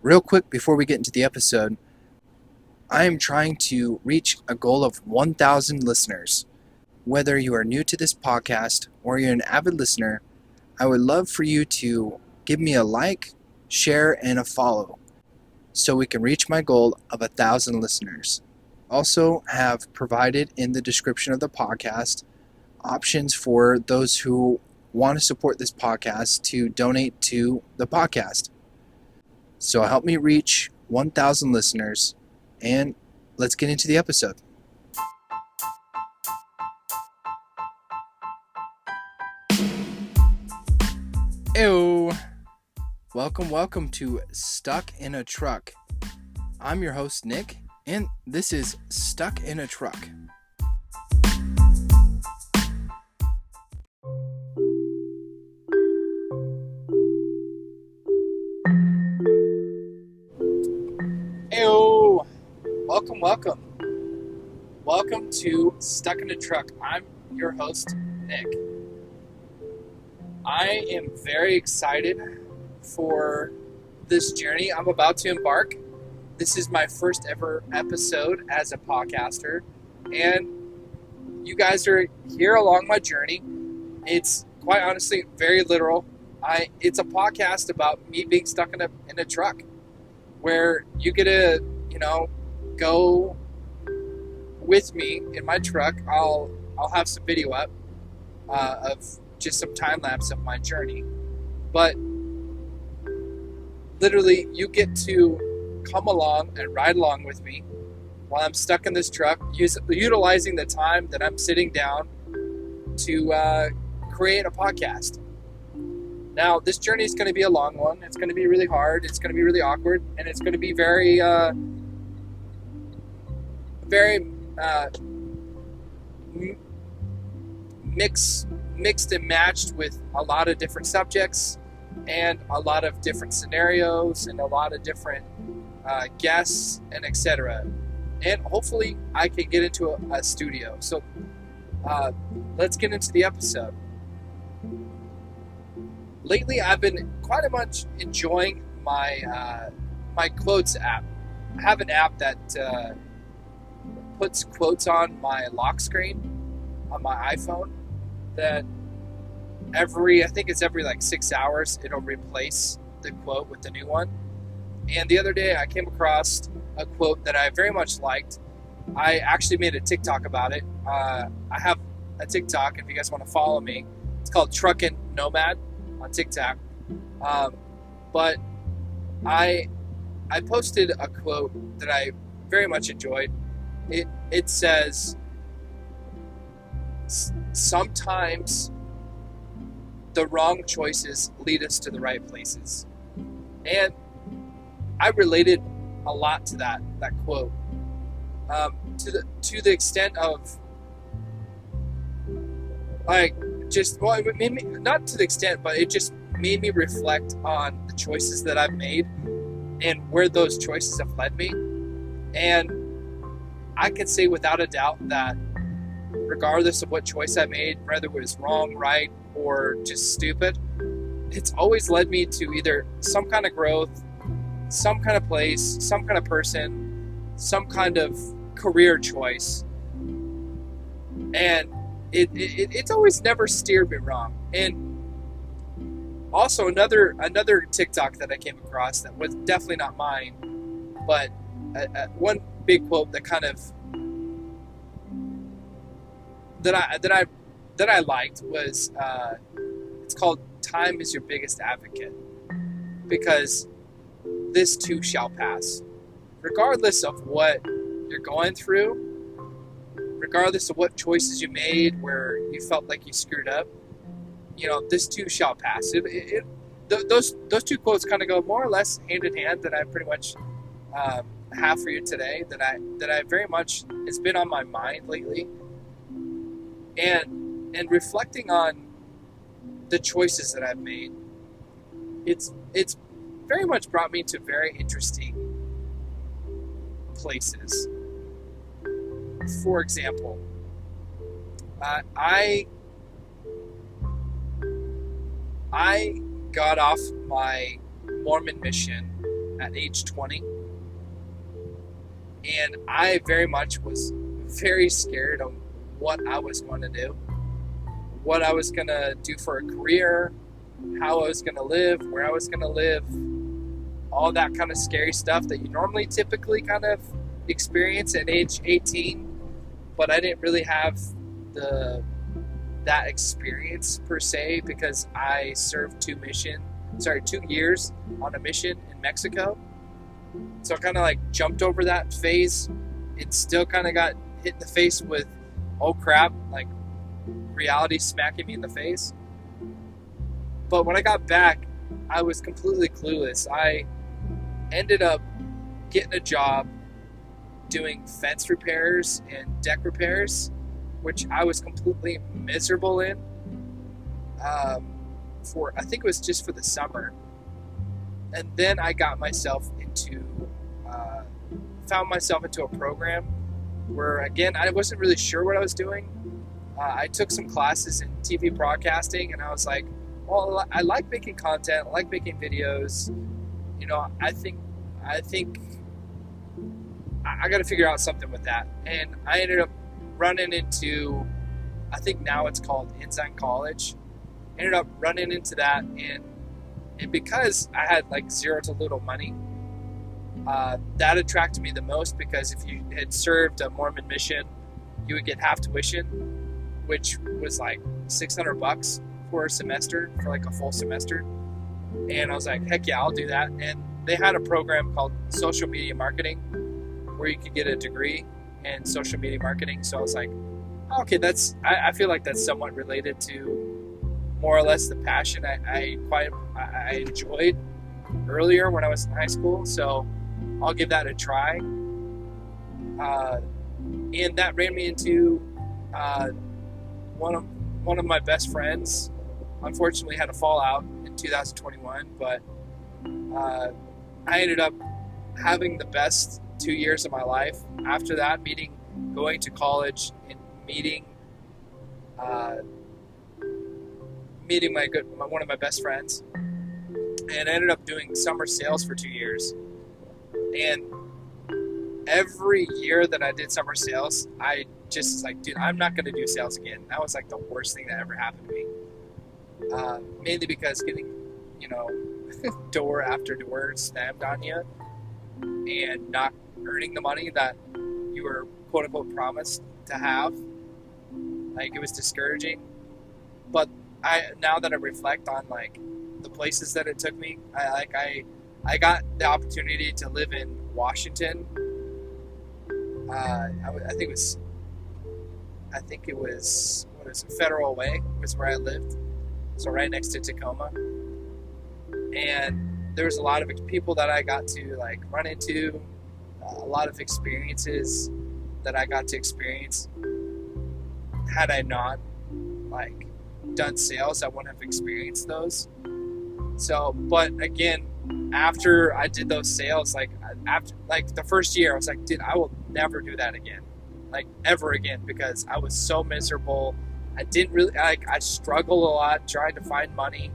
Real quick before we get into the episode, I am trying to reach a goal of 1,000 listeners. Whether you are new to this podcast or you're an avid listener, I would love for you to give me a like, share, and a follow so we can reach my goal of 1,000 listeners. Also have provided in the description of the podcast options for those who want to support this podcast to donate to the podcast. So help me reach 1,000 listeners, and let's get into the episode. Ew. Welcome to Stuck in a Truck. I'm your host, Nick, and this is Stuck in a Truck. Ew. Welcome to Stuck in a Truck. I'm your host, Nick. I am very excited for this journey I'm about to embark. This is my first ever episode as a podcaster, and you guys are here along my journey. It's quite honestly very literal. It's a podcast about me being stuck in a truck, where you get to, go with me in my truck. I'll have some video up of just some time lapse of my journey, but literally you get to come along and ride along with me while I'm stuck in this truck, utilizing the time that I'm sitting down to create a podcast. Now, this journey is going to be a long one. It's going to be really hard. It's going to be really awkward, and it's going to be very mixed and matched with a lot of different subjects and a lot of different scenarios and a lot of different guests and etc. And hopefully I can get into a studio. So let's get into the episode. Lately, I've been quite much enjoying my my quotes app. I have an app that puts quotes on my lock screen on my iPhone that I think it's every like 6 hours, it'll replace the quote with the new one. And the other day I came across a quote that I very much liked. I actually made a TikTok about it. I have a TikTok, if you guys want to follow me. It's called Truckin' Nomad on TikTok. But I posted a quote that I very much enjoyed. It says, sometimes the wrong choices lead us to the right places. And I related a lot to that quote. To the extent of it made me, not to the extent, but it just made me reflect on the choices that I've made and where those choices have led me. And I can say without a doubt that regardless of what choice I made, whether it was wrong, right, or just stupid, it's always led me to either some kind of growth, some kind of place, some kind of person, some kind of career choice. And it's always never steered me wrong. And also another TikTok that I came across that was definitely not mine, but one big quote that kind of that I liked was it's called "Time is your biggest advocate," because this too shall pass. Regardless of what you're going through, regardless of what choices you made where you felt like you screwed up, this too shall pass. Those two quotes kind of go more or less hand in hand that I pretty much have for you today, that I very much, it's been on my mind lately. And reflecting on the choices that I've made, it's very much brought me to very interesting places. For example, I got off my Mormon mission at age 20. And I very much was very scared of what I was going to do, what I was going to do for a career, how I was going to live, where I was going to live, all that kind of scary stuff that you normally typically kind of experience at age 18. But I didn't really have that experience per se, because I served 2 years on a mission in Mexico. So I kind of like jumped over that phase. It still kind of got hit in the face with, oh crap, like reality smacking me in the face. But when I got back, I was completely clueless. I ended up getting a job doing fence repairs and deck repairs, which I was completely miserable in. I think it was just for the summer. And then I got myself found myself into a program where, again, I wasn't really sure what I was doing. I took some classes in TV broadcasting, and I was like, well, I like making content, I like making videos. You know, I think I got to figure out something with that. And I ended up running into, I think now it's called Ensign College. Ended up running into that, and because I had like zero to little money, that attracted me the most, because if you had served a Mormon mission, you would get half tuition, which was like $600 for a semester, for like a full semester. And I was like, heck yeah, I'll do that. And they had a program called social media marketing where you could get a degree in social media marketing. So I was like, okay, I feel like that's somewhat related to more or less the passion I enjoyed earlier when I was in high school. So I'll give that a try. And that ran me into one of my best friends. Unfortunately, had a fallout in 2021, but I ended up having the best 2 years of my life after that, going to college and meeting one of my best friends, and I ended up doing summer sales for 2 years. And every year that I did summer sales, I just was like, dude, I'm not going to do sales again. That was like the worst thing that ever happened to me. Mainly because getting, door after door slammed on you and not earning the money that you were quote unquote promised to have, like, it was discouraging. But now that I reflect on like the places that it took me, I got the opportunity to live in Washington. I think it was Federal Way was where I lived, so right next to Tacoma. And there was a lot of people that I got to like run into, a lot of experiences that I got to experience. Had I not like done sales, I wouldn't have experienced those. So, but again, after I did those sales, after the first year, I was like, dude, I will never do that again, like ever again, because I was so miserable. I didn't really I struggled a lot trying to find money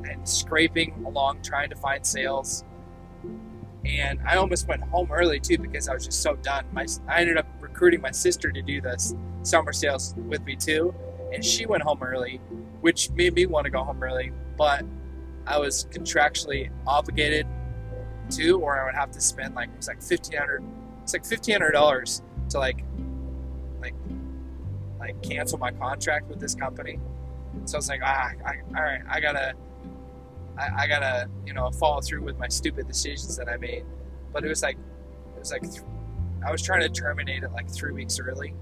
and scraping along trying to find sales. And I almost went home early too, because I was just so done. I ended up recruiting my sister to do this summer sales with me too, and she went home early, which made me want to go home early, but I was contractually obligated to, or I would have to spend $1,500 to like cancel my contract with this company. So I was like, all right, I gotta follow through with my stupid decisions that I made. But it was like I was trying to terminate it like 3 weeks early,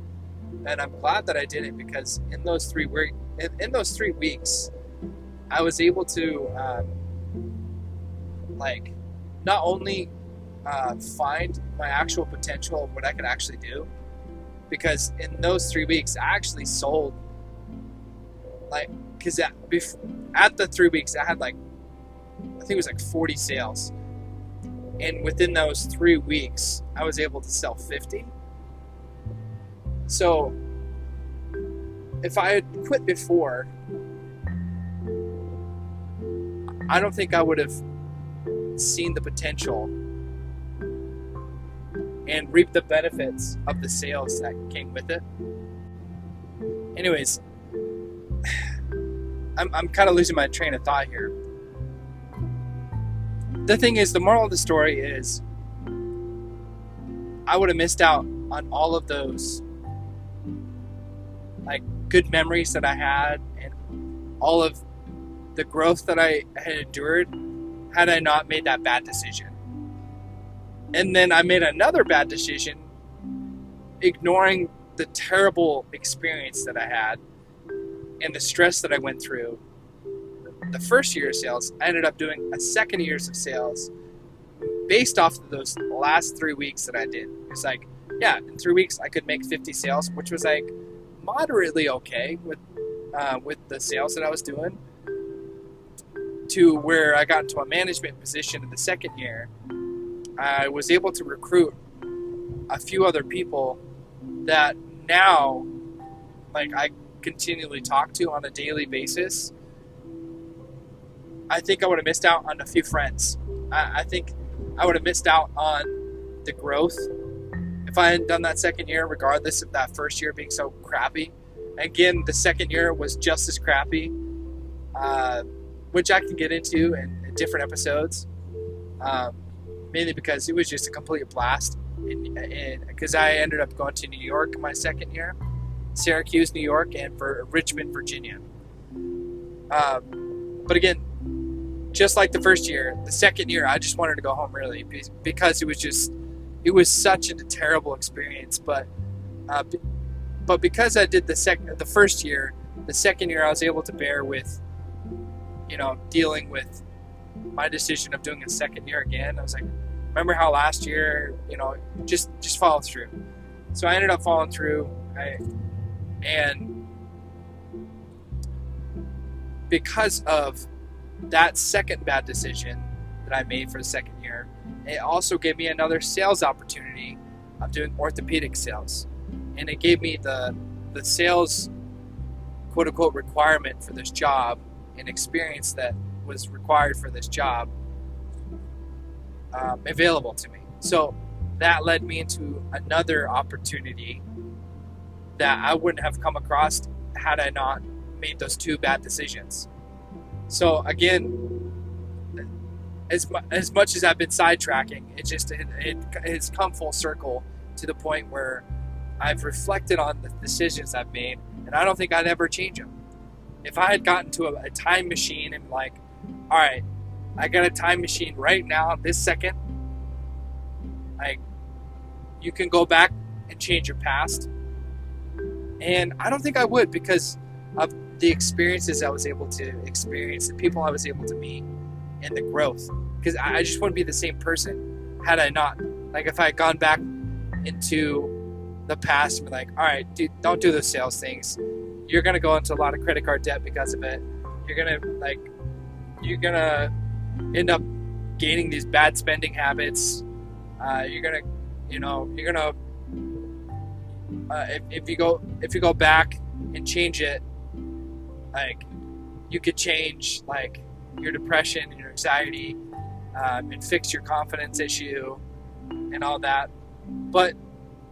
and I'm glad that I did it, because in those 3 weeks, I was able to not only find my actual potential of what I could actually do, because in those 3 weeks I actually sold, because at the 3 weeks I had I think it was 40 sales, and within those 3 weeks I was able to sell 50. So if I had quit before, I don't think I would have seen the potential and reaped the benefits of the sales that came with it. Anyways, I'm kind of losing my train of thought here. The thing is, the moral of the story is I would have missed out on all of those like good memories that I had and all of the growth that I had endured had I not made that bad decision. And then I made another bad decision, ignoring the terrible experience that I had and the stress that I went through. The first year of sales, I ended up doing a second year of sales based off of those last 3 weeks that I did. It's like, yeah, in 3 weeks I could make 50 sales, which was like moderately okay with the sales that I was doing, to where I got into a management position in the second year. I was able to recruit a few other people that now, like, I continually talk to on a daily basis. I think I would have missed out on a few friends. I think I would have missed out on the growth if I hadn't done that second year, regardless of that first year being so crappy. Again, the second year was just as crappy, which I can get into in different episodes, mainly because it was just a complete blast. Because I ended up going to New York my second year, Syracuse, New York, and for Richmond, Virginia. But again, just like the first year, the second year, I just wanted to go home early because it was such a terrible experience. But because I did the first year, the second year I was able to bear with, dealing with my decision of doing a second year again. I was like, remember how last year, just follow through. So I ended up following through, and because of that second bad decision that I made for the second year, it also gave me another sales opportunity of doing orthopedic sales. And it gave me the sales, quote unquote, requirement for this job and experience that was required for this job available to me. So that led me into another opportunity that I wouldn't have come across had I not made those two bad decisions. So again, as much as I've been sidetracking, it has come full circle to the point where I've reflected on the decisions I've made, and I don't think I'd ever change them. If I had gotten to a time machine and like, all right, I got a time machine right now, this second, like, you can go back and change your past. And I don't think I would, because of the experiences I was able to experience, the people I was able to meet, and the growth. Because I just wouldn't be the same person had I not. Like, if I had gone back into the past and be like, all right, dude, don't do those sales things. You're going to go into a lot of credit card debt because of it. You're going to end up gaining these bad spending habits. You're going to if you go back and change it, like, you could change like your depression and your anxiety, and fix your confidence issue and all that. But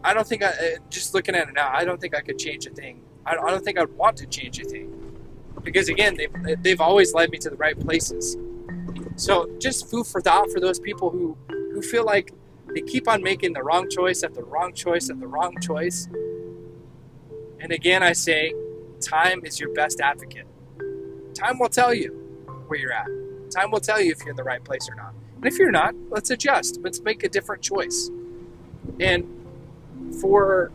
I don't think just looking at it now, I don't think I could change a thing. I don't think I'd want to change a thing, because again, they've always led me to the right places. So just food for thought for those people who feel like they keep on making the wrong choice after the wrong choice after the wrong choice. And again, I say, time is your best advocate. Time will tell you where you're at. Time will tell you if you're in the right place or not. And if you're not, let's adjust. Let's make a different choice. And for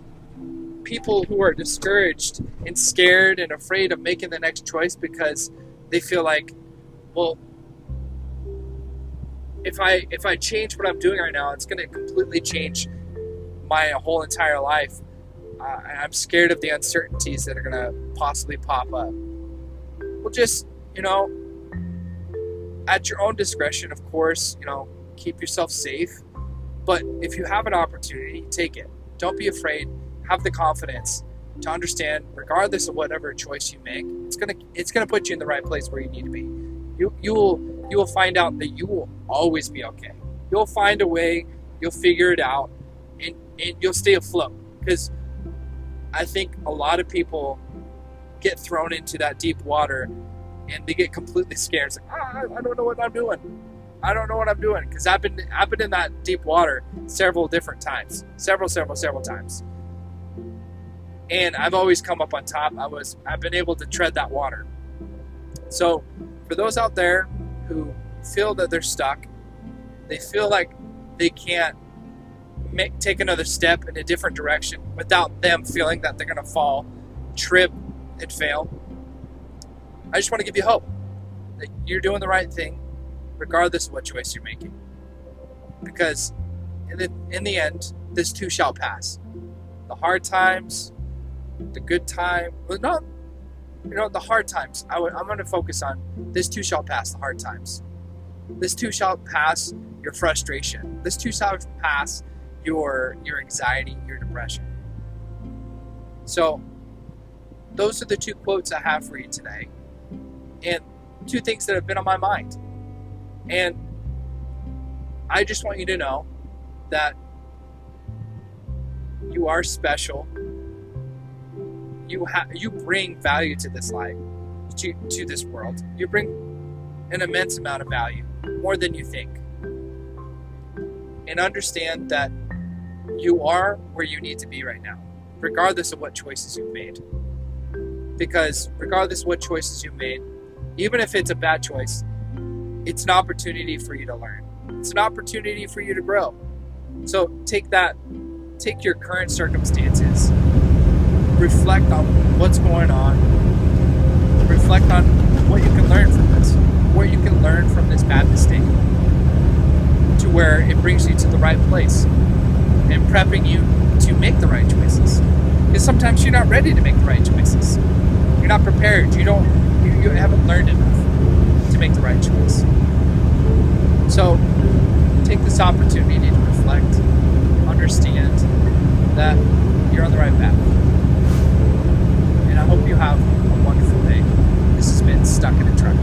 people who are discouraged and scared and afraid of making the next choice because they feel like, well, if I change what I'm doing right now, it's going to completely change my whole entire life. I'm scared of the uncertainties that are going to possibly pop up. Well, just, at your own discretion, of course, keep yourself safe. But if you have an opportunity, take it. Don't be afraid. Have the confidence to understand, regardless of whatever choice you make, it's gonna put you in the right place where you need to be. You will you will find out that you will always be okay. You'll find a way, you'll figure it out, and you'll stay afloat. Because I think a lot of people get thrown into that deep water and they get completely scared. It's like, I don't know what I'm doing. I don't know what I'm doing. Because I've been in that deep water several different times. Several times. And I've always come up on top. I've been able to tread that water. So for those out there who feel that they're stuck, they feel like they can't take another step in a different direction without them feeling that they're going to fall, trip, and fail, I just want to give you hope that you're doing the right thing regardless of what choice you're making. Because in the end, this too shall pass. The hard times, the good time, the hard times. I'm going to focus on this too shall pass, the hard times. This too shall pass your frustration. This too shall pass your anxiety, your depression. So those are the two quotes I have for you today. And two things that have been on my mind. And I just want you to know that you are special. You bring value to this life, to this world. You bring an immense amount of value, more than you think. And understand that you are where you need to be right now, regardless of what choices you've made. Because regardless of what choices you've made, even if it's a bad choice, it's an opportunity for you to learn. It's an opportunity for you to grow. So take your current circumstances, reflect on what's going on, reflect on what you can learn from this, what you can learn from this bad mistake, to where it brings you to the right place and prepping you to make the right choices. Because sometimes you're not ready to make the right choices. You're not prepared. You haven't learned enough to make the right choice. So take this opportunity to reflect, understand that you're on the right path. And I hope you have a wonderful day. This has been Stuck in a Truck.